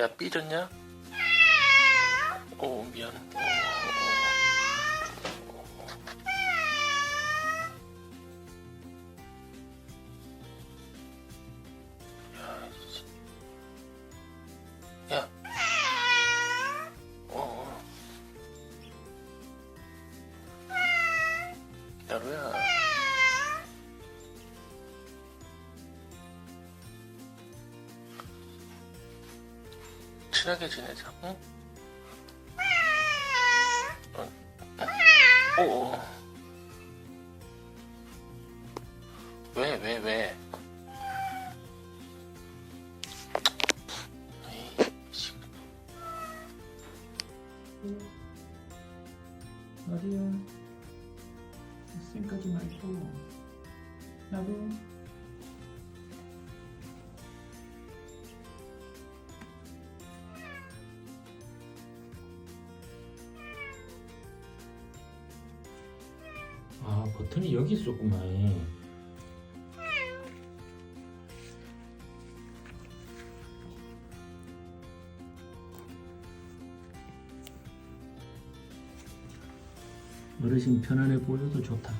야, 삐졌냐? 미안. 야. 야루야. 친하게 지내자, 응? 왜? 나도야. 쌩까지 말고. 나도. 아, 버튼이 여기 있었구만. 어르신 편안해 보여도 좋다.